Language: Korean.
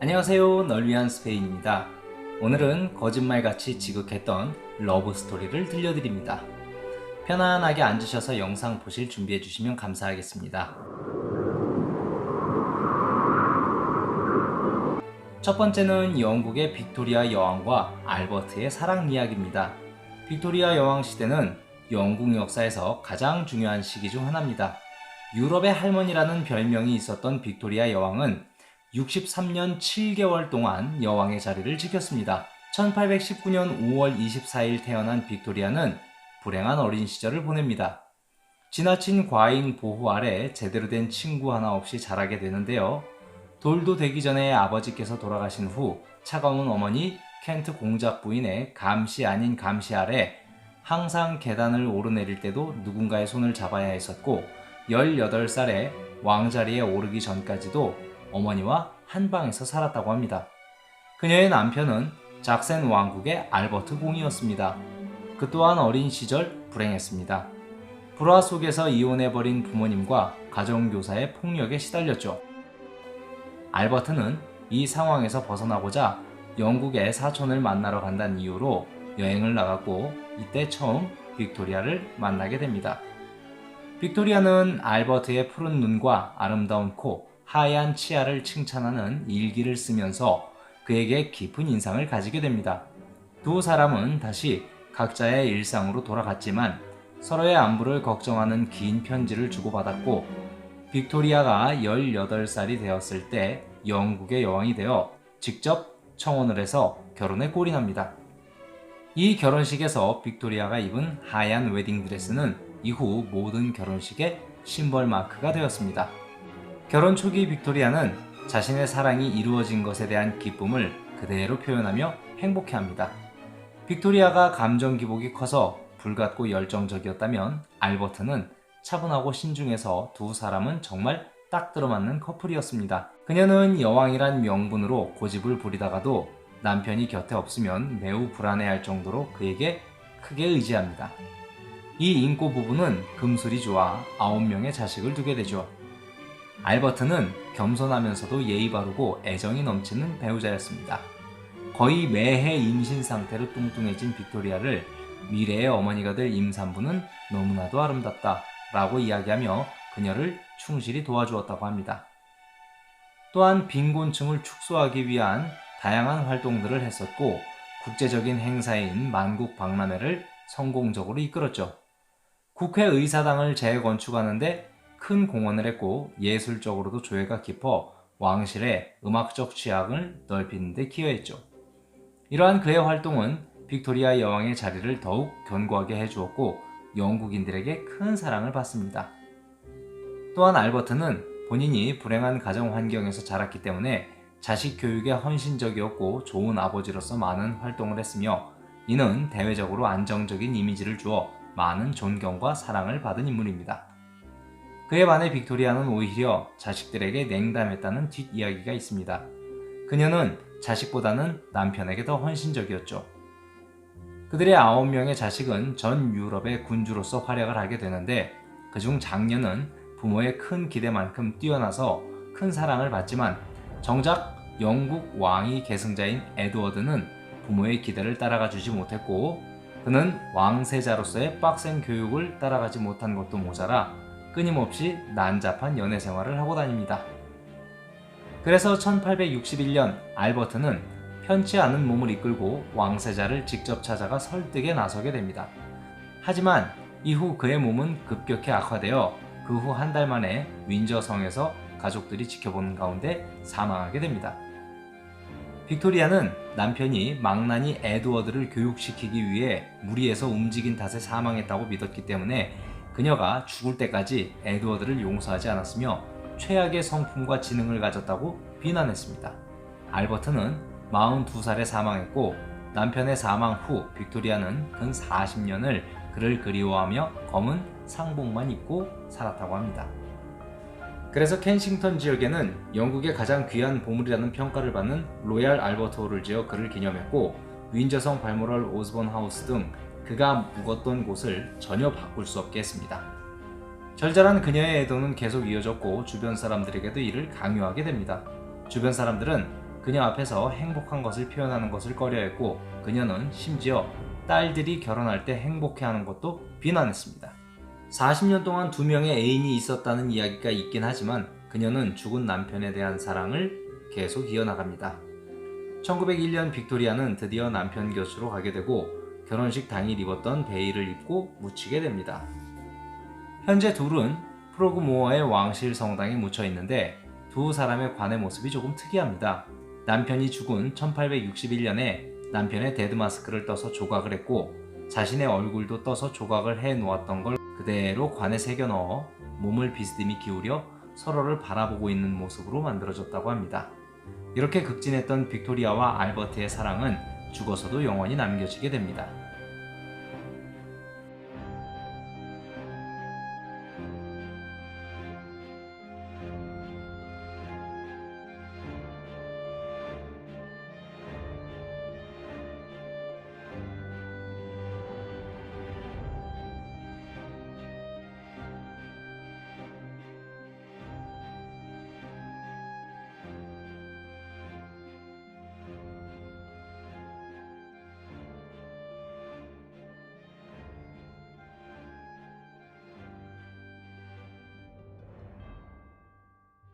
안녕하세요. 널 위한 스페인입니다. 오늘은 거짓말같이 지극했던 러브 스토리를 들려드립니다. 편안하게 앉으셔서 영상 보실 준비해 주시면 감사하겠습니다. 첫 번째는 영국의 빅토리아 여왕과 알버트의 사랑 이야기입니다. 빅토리아 여왕 시대는 영국 역사에서 가장 중요한 시기 중 하나입니다. 유럽의 할머니라는 별명이 있었던 빅토리아 여왕은 63년 7개월 동안 여왕의 자리를 지켰습니다. 1819년 5월 24일 태어난 빅토리아는 불행한 어린 시절을 보냅니다. 지나친 과잉 보호 아래 제대로 된 친구 하나 없이 자라게 되는데요. 돌도 되기 전에 아버지께서 돌아가신 후 차가운 어머니 켄트 공작 부인의 감시 아닌 감시 아래 항상 계단을 오르내릴 때도 누군가의 손을 잡아야 했었고 18살에 왕자리에 오르기 전까지도 어머니와 한 방에서 살았다고 합니다. 그녀의 남편은 작센 왕국의 알버트 공이었습니다. 그 또한 어린 시절 불행했습니다. 불화 속에서 이혼해버린 부모님과 가정교사의 폭력에 시달렸죠. 알버트는 이 상황에서 벗어나고자 영국의 사촌을 만나러 간다는 이유로 여행을 나갔고 이때 처음 빅토리아를 만나게 됩니다. 빅토리아는 알버트의 푸른 눈과 아름다운 코, 하얀 치아를 칭찬하는 일기를 쓰면서 그에게 깊은 인상을 가지게 됩니다. 두 사람은 다시 각자의 일상으로 돌아갔지만 서로의 안부를 걱정하는 긴 편지를 주고받았고 빅토리아가 18살이 되었을 때 영국의 여왕이 되어 직접 청혼을 해서 결혼에 골인합니다. 이 결혼식에서 빅토리아가 입은 하얀 웨딩드레스는 이후 모든 결혼식의 심벌 마크가 되었습니다. 결혼 초기 빅토리아는 자신의 사랑이 이루어진 것에 대한 기쁨을 그대로 표현하며 행복해합니다. 빅토리아가 감정 기복이 커서 불같고 열정적이었다면 알버트는 차분하고 신중해서 두 사람은 정말 딱 들어맞는 커플이었습니다. 그녀는 여왕이란 명분으로 고집을 부리다가도 남편이 곁에 없으면 매우 불안해할 정도로 그에게 크게 의지합니다. 이 인꼬 부부는 금술이 좋아 9명의 자식을 두게 되죠. 알버트는 겸손하면서도 예의 바르고 애정이 넘치는 배우자였습니다. 거의 매해 임신 상태로 뚱뚱해진 빅토리아를 미래의 어머니가 될 임산부는 너무나도 아름답다 라고 이야기하며 그녀를 충실히 도와주었다고 합니다. 또한 빈곤층을 축소하기 위한 다양한 활동들을 했었고 국제적인 행사인 만국 박람회를 성공적으로 이끌었죠. 국회의사당을 재건축하는데 큰 공헌을 했고 예술적으로도 조예가 깊어 왕실의 음악적 취향을 넓히는 데 기여했죠. 이러한 그의 활동은 빅토리아 여왕의 자리를 더욱 견고하게 해주었고 영국인들에게 큰 사랑을 받습니다. 또한 알버트는 본인이 불행한 가정 환경에서 자랐기 때문에 자식 교육에 헌신적이었고 좋은 아버지로서 많은 활동을 했으며 이는 대외적으로 안정적인 이미지를 주어 많은 존경과 사랑을 받은 인물입니다. 그에 반해 빅토리아는 오히려 자식들에게 냉담했다는 뒷이야기가 있습니다. 그녀는 자식보다는 남편에게 더 헌신적이었죠. 그들의 9명의 자식은 전 유럽의 군주로서 활약을 하게 되는데 그중 장녀는 부모의 큰 기대만큼 뛰어나서 큰 사랑을 받지만 정작 영국 왕위 계승자인 에드워드는 부모의 기대를 따라가 주지 못했고 그는 왕세자로서의 빡센 교육을 따라가지 못한 것도 모자라 끊임없이 난잡한 연애 생활을 하고 다닙니다. 그래서 1861년 알버트는 편치 않은 몸을 이끌고 왕세자를 직접 찾아가 설득에 나서게 됩니다. 하지만 이후 그의 몸은 급격히 악화되어 그 후 한 달 만에 윈저 성에서 가족들이 지켜보는 가운데 사망하게 됩니다. 빅토리아는 남편이 망나니 에드워드를 교육시키기 위해 무리해서 움직인 탓에 사망했다고 믿었기 때문에 그녀가 죽을 때까지 에드워드를 용서하지 않았으며 최악의 성품과 지능을 가졌다고 비난했습니다. 알버트는 42살에 사망했고 남편의 사망 후 빅토리아는 근 40년을 그를 그리워하며 검은 상복만 입고 살았다고 합니다. 그래서 켄싱턴 지역에는 영국의 가장 귀한 보물이라는 평가를 받는 로얄 알버트 홀을 지어 그를 기념했고 윈저성 발모럴 오스본 하우스 등 그가 묵었던 곳을 전혀 바꿀 수 없게 했습니다. 절절한 그녀의 애도는 계속 이어졌고 주변 사람들에게도 이를 강요하게 됩니다. 주변 사람들은 그녀 앞에서 행복한 것을 표현하는 것을 꺼려했고 그녀는 심지어 딸들이 결혼할 때 행복해하는 것도 비난했습니다. 40년 동안 2명의 애인이 있었다는 이야기가 있긴 하지만 그녀는 죽은 남편에 대한 사랑을 계속 이어나갑니다. 1901년 빅토리아는 드디어 남편 곁으로 가게 되고 결혼식 당일 입었던 베일을 입고 묻히게 됩니다. 현재 둘은 프로그모어의 왕실 성당에 묻혀 있는데 두 사람의 관의 모습이 조금 특이합니다. 남편이 죽은 1861년에 남편의 데드마스크를 떠서 조각을 했고 자신의 얼굴도 떠서 조각을 해 놓았던 걸 그대로 관에 새겨 넣어 몸을 비스듬히 기울여 서로를 바라보고 있는 모습으로 만들어졌다고 합니다. 이렇게 극진했던 빅토리아와 알버트의 사랑은 죽어서도 영원히 남겨지게 됩니다.